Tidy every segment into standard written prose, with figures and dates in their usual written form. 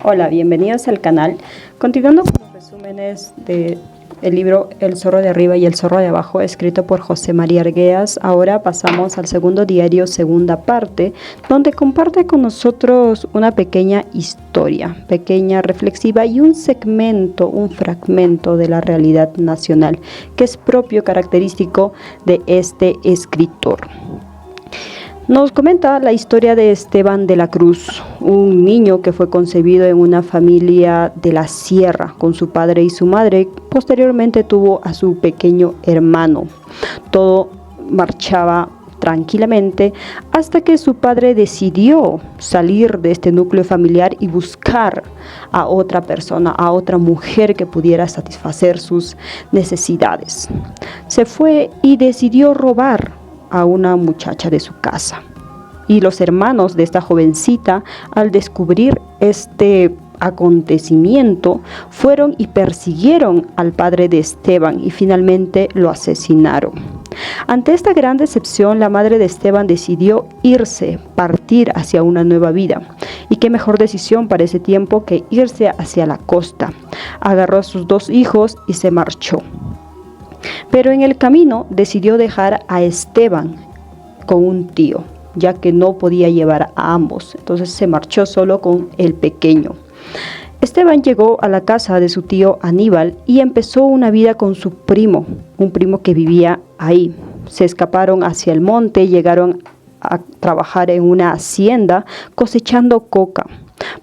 Hola, bienvenidos al canal. Continuando con los resúmenes del libro El zorro de arriba y el zorro de abajo, escrito por José María Arguedas, ahora pasamos al segundo diario, segunda parte, donde comparte con nosotros una pequeña historia, pequeña, reflexiva y un segmento, un fragmento de la realidad nacional, que es propio, característico de este escritor. Nos comenta la historia de Esteban de la Cruz, un niño que fue concebido en una familia de la sierra con su padre y su madre. Posteriormente tuvo a su pequeño hermano. Todo marchaba tranquilamente hasta que su padre decidió salir de este núcleo familiar y buscar a otra persona, a otra mujer que pudiera satisfacer sus necesidades. Se fue y decidió robar a una muchacha de su casa. Y los hermanos de esta jovencita, al descubrir este acontecimiento, fueron y persiguieron al padre de Esteban y finalmente lo asesinaron. Ante esta gran decepción, la madre de Esteban decidió irse, partir hacia una nueva vida. Y qué mejor decisión para ese tiempo que irse hacia la costa. Agarró a sus 2 hijos y se marchó. Pero en el camino decidió dejar a Esteban con un tío, ya que no podía llevar a ambos. Entonces se marchó solo con el pequeño. Esteban llegó a la casa de su tío Aníbal y empezó una vida con su primo, un primo que vivía ahí. Se escaparon hacia el monte, llegaron a trabajar en una hacienda cosechando coca.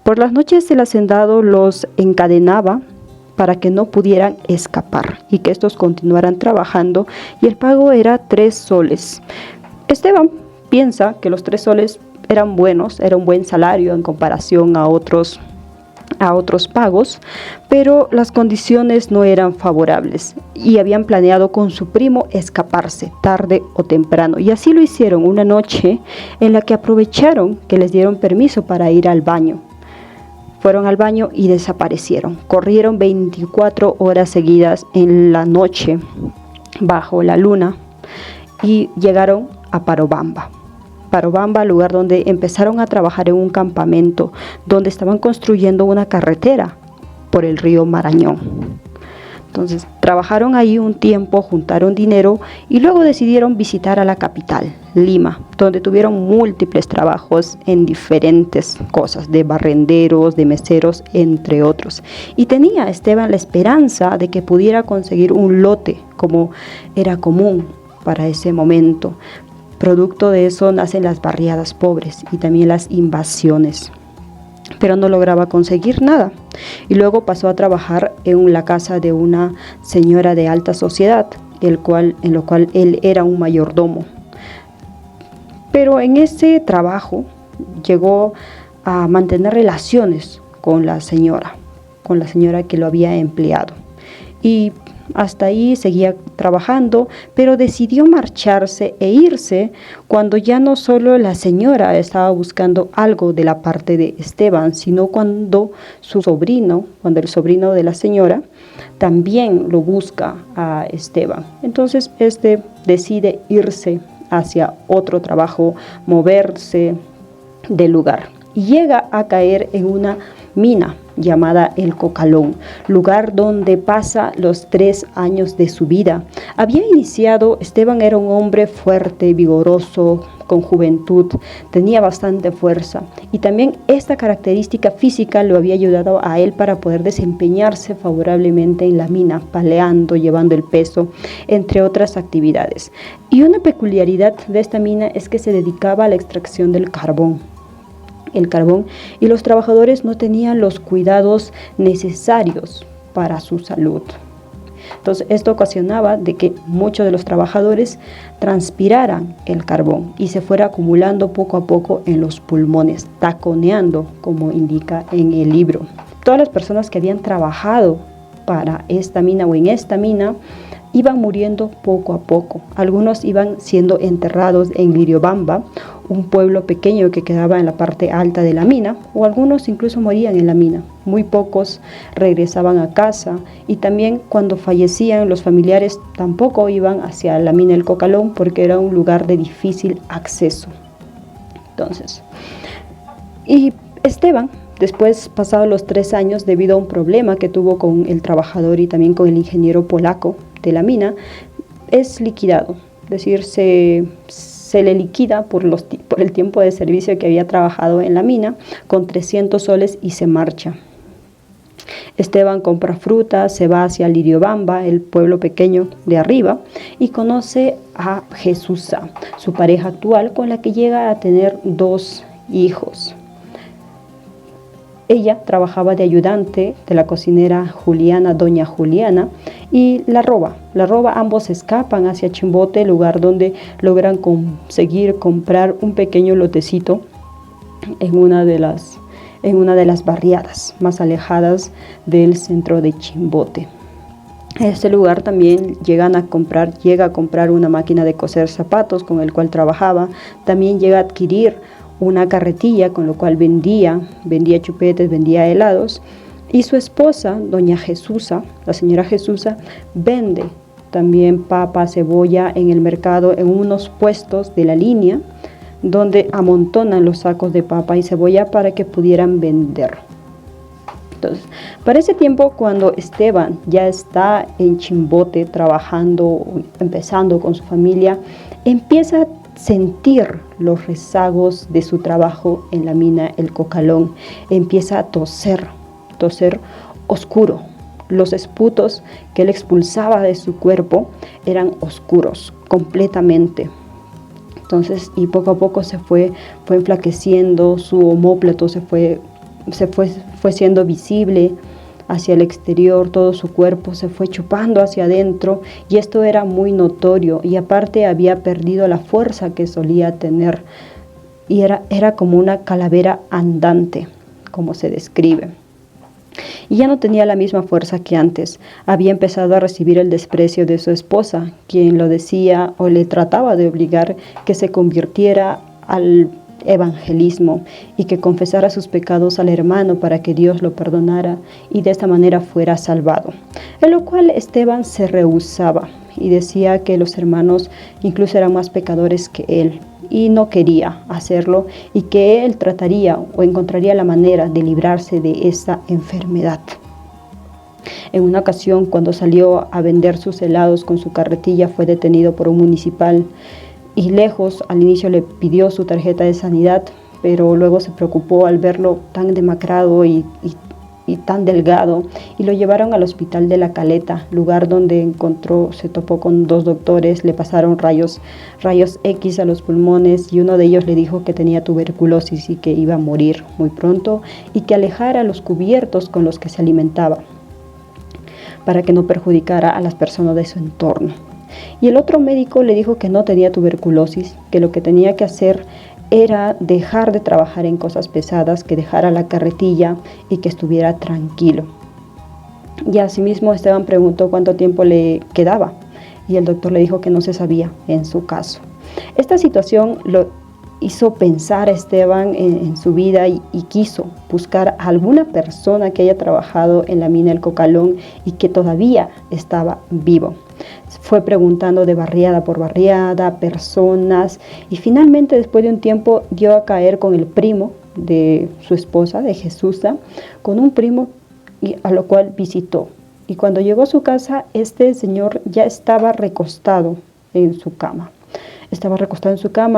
Por las noches el hacendado los encadenaba para que no pudieran escapar y que estos continuaran trabajando, y el pago era 3 soles. Esteban piensa que los 3 soles eran buenos, era un buen salario en comparación a otros pagos, pero las condiciones no eran favorables y habían planeado con su primo escaparse tarde o temprano, y así lo hicieron una noche en la que aprovecharon que les dieron permiso para ir al baño. Fueron al baño y desaparecieron. Corrieron 24 horas seguidas en la noche bajo la luna y llegaron a Parobamba, lugar donde empezaron a trabajar en un campamento donde estaban construyendo una carretera por el río Marañón. Entonces trabajaron ahí un tiempo, juntaron dinero y luego decidieron visitar a la capital, Lima, donde tuvieron múltiples trabajos en diferentes cosas, de barrenderos, de meseros, entre otros. Y tenía Esteban la esperanza de que pudiera conseguir un lote, como era común para ese momento. Producto de eso nacen las barriadas pobres y también las invasiones. Pero no lograba conseguir nada. Y luego pasó a trabajar en la casa de una señora de alta sociedad, en lo cual él era un mayordomo. Pero en ese trabajo llegó a mantener relaciones con la señora que lo había empleado. Y hasta ahí seguía trabajando, pero decidió marcharse e irse cuando ya no solo la señora estaba buscando algo de la parte de Esteban, sino cuando el sobrino de la señora también lo busca a Esteban. Entonces este decide irse hacia otro trabajo, moverse del lugar, y llega a caer en una mina llamada El Cocalón, lugar donde pasa los 3 años de su vida. Esteban era un hombre fuerte, vigoroso, con juventud, tenía bastante fuerza, y también esta característica física lo había ayudado a él para poder desempeñarse favorablemente en la mina, paleando, llevando el peso, entre otras actividades. Y una peculiaridad de esta mina es que se dedicaba a la extracción del carbón, y los trabajadores no tenían los cuidados necesarios para su salud. Entonces esto ocasionaba de que muchos de los trabajadores transpiraran el carbón y se fuera acumulando poco a poco en los pulmones, taconeando, como indica en el libro. Todas las personas que habían trabajado para esta mina o en esta mina iban muriendo poco a poco. Algunos iban siendo enterrados en Liriobamba, un pueblo pequeño que quedaba en la parte alta de la mina, o algunos incluso morían en la mina. Muy pocos regresaban a casa, y también cuando fallecían los familiares tampoco iban hacia la mina El Cocalón porque era un lugar de difícil acceso. Entonces, y Esteban Después, pasados los 3 años, debido a un problema que tuvo con el trabajador y también con el ingeniero polaco de la mina, es liquidado. Es decir, se le liquida por el tiempo de servicio que había trabajado en la mina con 300 soles y se marcha. Esteban compra fruta, se va hacia Liriobamba, el pueblo pequeño de arriba, y conoce a Jesusa, su pareja actual, con la que llega a tener 2 hijos. Ella trabajaba de ayudante de la cocinera Juliana, doña Juliana, y la roba. Ambos escapan hacia Chimbote, lugar donde logran conseguir comprar un pequeño lotecito en una de las barriadas más alejadas del centro de Chimbote. En este lugar también llega a comprar una máquina de coser zapatos con el cual trabajaba. También llega a adquirir una carretilla con lo cual vendía chupetes, vendía helados, y su esposa, doña Jesusa, la señora Jesusa, vende también papa, cebolla en el mercado, en unos puestos de la línea donde amontonan los sacos de papa y cebolla para que pudieran vender. Entonces, para ese tiempo, cuando Esteban ya está en Chimbote trabajando, empezando con su familia, empieza a sentir los rezagos de su trabajo en la mina El Cocalón. Empieza a toser oscuro. Los esputos que él expulsaba de su cuerpo eran oscuros completamente. Entonces, y poco a poco fue enflaqueciendo, su omóplato se fue siendo visible hacia el exterior, todo su cuerpo se fue chupando hacia adentro, y esto era muy notorio, y aparte había perdido la fuerza que solía tener, y era como una calavera andante, como se describe. Y ya no tenía la misma fuerza que antes. Había empezado a recibir el desprecio de su esposa, quien lo decía o le trataba de obligar que se convirtiera al evangelismo y que confesara sus pecados al hermano para que Dios lo perdonara y de esta manera fuera salvado. En lo cual Esteban se rehusaba y decía que los hermanos incluso eran más pecadores que él, y no quería hacerlo, y que él trataría o encontraría la manera de librarse de esa enfermedad. En una ocasión, cuando salió a vender sus helados con su carretilla, fue detenido por un municipal, y lejos al inicio le pidió su tarjeta de sanidad, pero luego se preocupó al verlo tan demacrado y tan delgado, y lo llevaron al hospital de La Caleta, lugar donde se topó con 2 doctores, le pasaron rayos X a los pulmones, y uno de ellos le dijo que tenía tuberculosis y que iba a morir muy pronto, y que alejara los cubiertos con los que se alimentaba para que no perjudicara a las personas de su entorno. Y el otro médico le dijo que no tenía tuberculosis, que lo que tenía que hacer era dejar de trabajar en cosas pesadas, que dejara la carretilla y que estuviera tranquilo. Y asimismo Esteban preguntó cuánto tiempo le quedaba, y el doctor le dijo que no se sabía en su caso. Esta situación lo hizo pensar a Esteban en su vida, y quiso buscar a alguna persona que haya trabajado en la mina El Cocalón y que todavía estaba vivo. Fue preguntando de barriada por barriada, personas, y finalmente después de un tiempo dio a caer con el primo de su esposa, de Jesusa, con un primo a lo cual visitó. Y cuando llegó a su casa, este señor ya estaba recostado en su cama.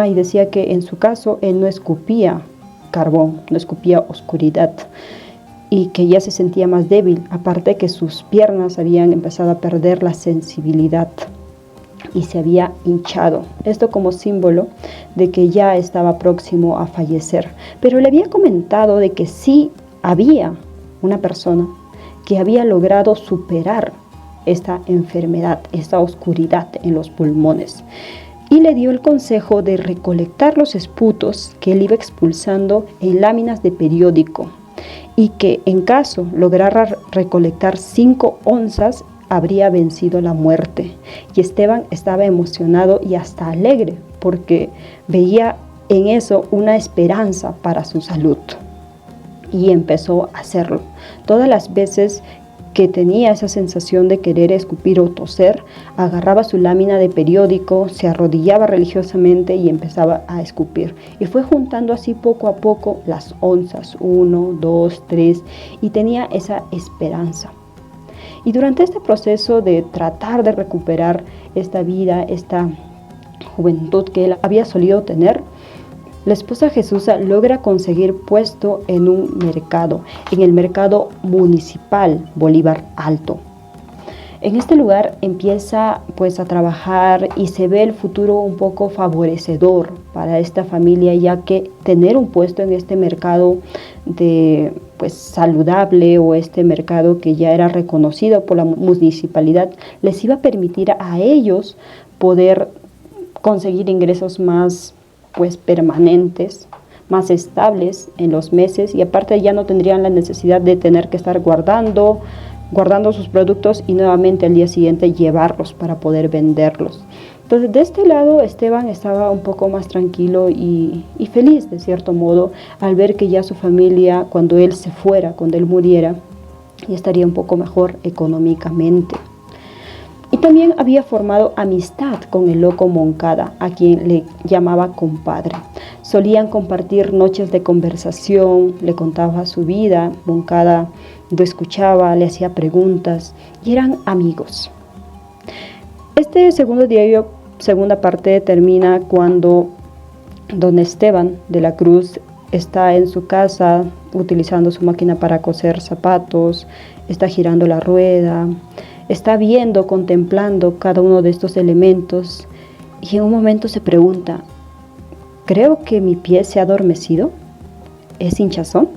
Y decía que en su caso él no escupía carbón, no escupía oscuridad, y que ya se sentía más débil, aparte que sus piernas habían empezado a perder la sensibilidad y se había hinchado. Esto como símbolo de que ya estaba próximo a fallecer. Pero le había comentado de que sí había una persona que había logrado superar esta enfermedad, esta oscuridad en los pulmones. Y le dio el consejo de recolectar los esputos que él iba expulsando en láminas de periódico, y que en caso lograra recolectar 5 onzas, habría vencido la muerte. Y Esteban estaba emocionado y hasta alegre, porque veía en eso una esperanza para su salud. Y empezó a hacerlo. Todas las veces que tenía esa sensación de querer escupir o toser, agarraba su lámina de periódico, se arrodillaba religiosamente y empezaba a escupir. Y fue juntando así poco a poco las onzas, 1, 2, 3, y tenía esa esperanza. Y durante este proceso de tratar de recuperar esta vida, esta juventud que él había solido tener, la esposa Jesús logra conseguir puesto en un mercado, en el mercado municipal Bolívar Alto. En este lugar empieza pues a trabajar y se ve el futuro un poco favorecedor para esta familia, ya que tener un puesto en este mercado de pues saludable, o este mercado que ya era reconocido por la municipalidad, les iba a permitir a ellos poder conseguir ingresos más pues permanentes, más estables en los meses, y aparte ya no tendrían la necesidad de tener que estar guardando sus productos y nuevamente al día siguiente llevarlos para poder venderlos. Entonces, de este lado, Esteban estaba un poco más tranquilo y feliz, de cierto modo, al ver que ya su familia, cuando él se fuera, cuando él muriera, ya estaría un poco mejor económicamente. Y también había formado amistad con el loco Moncada, a quien le llamaba compadre. Solían compartir noches de conversación, le contaba su vida, Moncada lo escuchaba, le hacía preguntas y eran amigos. Este segundo diario, segunda parte, termina cuando don Esteban de la Cruz está en su casa utilizando su máquina para coser zapatos, está girando la rueda, está viendo, contemplando cada uno de estos elementos y en un momento se pregunta: ¿creo que mi pie se ha adormecido? ¿Es hinchazón?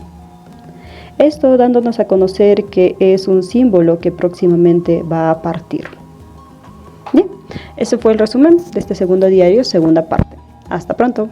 Esto dándonos a conocer que es un símbolo que próximamente va a partir. Bien, ese fue el resumen de este segundo diario, segunda parte. Hasta pronto.